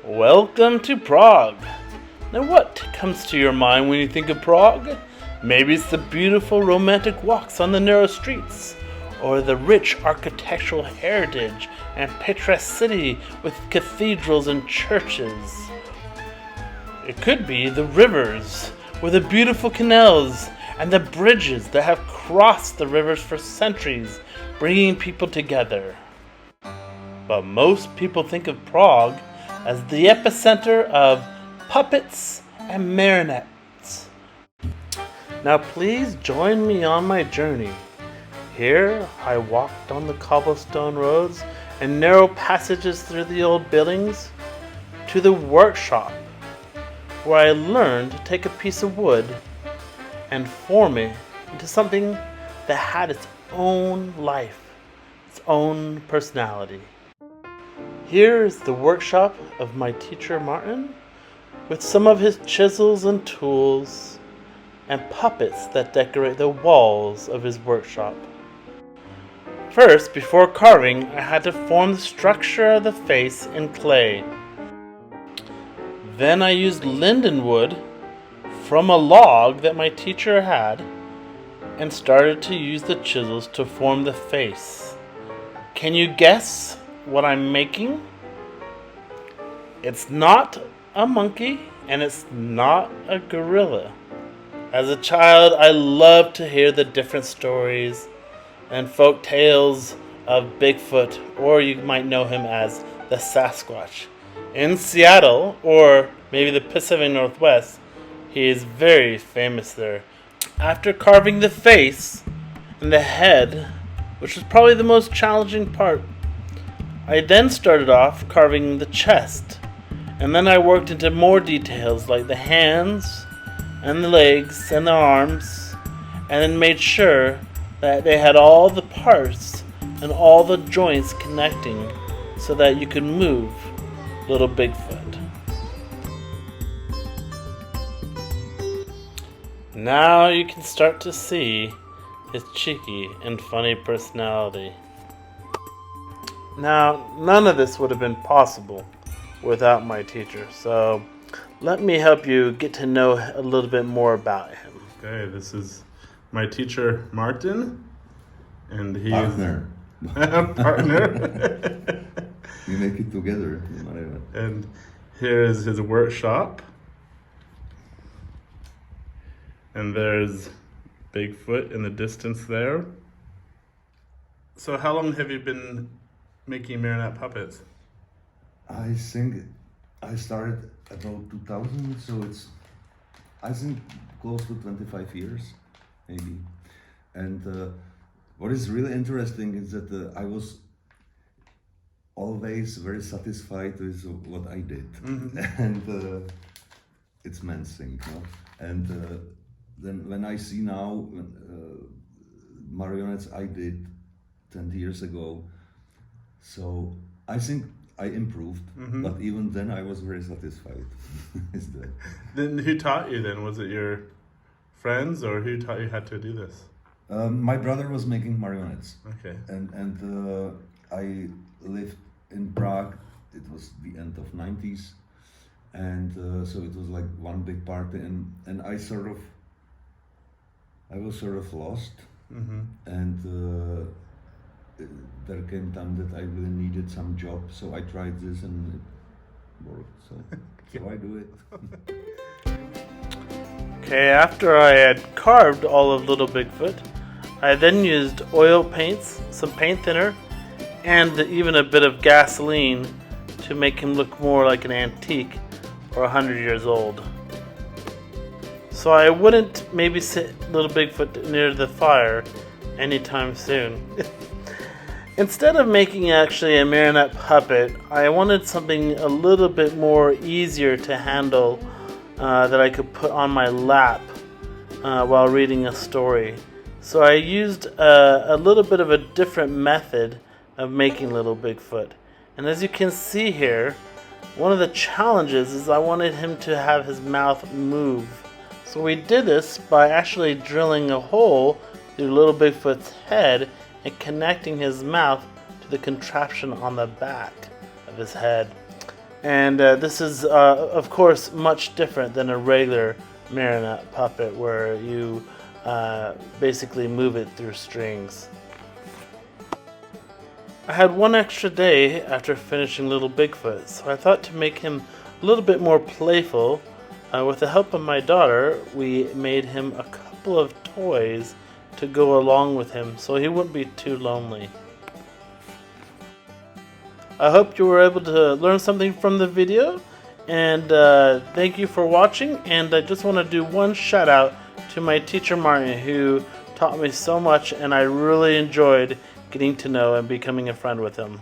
Welcome to Prague. Now what comes to your mind when you think of Prague? Maybe it's the beautiful romantic walks on the narrow streets, or the rich architectural heritage and picturesque city with cathedrals and churches. It could be the rivers, with the beautiful canals and the bridges that have crossed the rivers for centuries, bringing people together. But most people think of Prague as the epicenter of puppets and marionettes. Now please join me on my journey. Here I walked on the cobblestone roads and narrow passages through the old buildings to the workshop, where I learned to take a piece of wood and form it into something that had its own life, its own personality. Here is the workshop of my teacher Martin, with some of his chisels and tools and puppets that decorate the walls of his workshop. First, before carving, I had to form the structure of the face in clay. Then I used linden wood from a log that my teacher had and started to use the chisels to form the face. Can you guess what I'm making? It's not a monkey and it's not a gorilla. As a child, I loved to hear the different stories and folk tales of Bigfoot, or you might know him as the Sasquatch. In Seattle, or maybe the Pacific Northwest, he is very famous there. After carving the face and the head, which was probably the most challenging part, I then started off carving the chest, and then I worked into more details like the hands and the legs and the arms, and then made sure that they had all the parts and all the joints connecting so that you could move little Bigfoot. Now you can start to see his cheeky and funny personality. Now, none of this would have been possible without my teacher, so let me help you get to know a little bit more about him. Okay, this is my teacher Martin, and he's partner. partner. We make it together. And here is his workshop. And there's Bigfoot in the distance there. So how long have you been making marionette puppets? I think I started about 2000, so it's, I think, close to 25 years, maybe. And what is really interesting is that I was always very satisfied with what I did. Mm-hmm. And it's man's thing, no? And then when I see now marionettes I did 10 years ago, so I think I improved, mm-hmm. But even then I was very satisfied. Then who taught you then? Was it your friends, or who taught you how to do this? My brother was making marionettes. Okay. And I lived in Prague. It was the end of 90s, and so it was like one big party, and I was sort of lost, mm-hmm. And there came time that I really needed some job, so I tried this and it worked, so I do it. Okay, after I had carved all of Little Bigfoot, I then used oil paints, some paint thinner, and even a bit of gasoline to make him look more like an antique or 100 years old. So I wouldn't maybe sit Little Bigfoot near the fire anytime soon. Instead of making actually a marionette puppet, I wanted something a little bit more easier to handle that I could put on my lap while reading a story. So I used a little bit of a different method of making Little Bigfoot. And as you can see here, one of the challenges is I wanted him to have his mouth move. So we did this by actually drilling a hole through Little Bigfoot's head and connecting his mouth to the contraption on the back of his head. And this is, of course, much different than a regular marionette puppet where you basically move it through strings. I had one extra day after finishing Little Bigfoot, so I thought to make him a little bit more playful. With the help of my daughter, we made him a couple of toys to go along with him so he wouldn't be too lonely. I hope you were able to learn something from the video, and thank you for watching. And I just want to do one shout out to my teacher Martin, who taught me so much, and I really enjoyed getting to know and becoming a friend with him.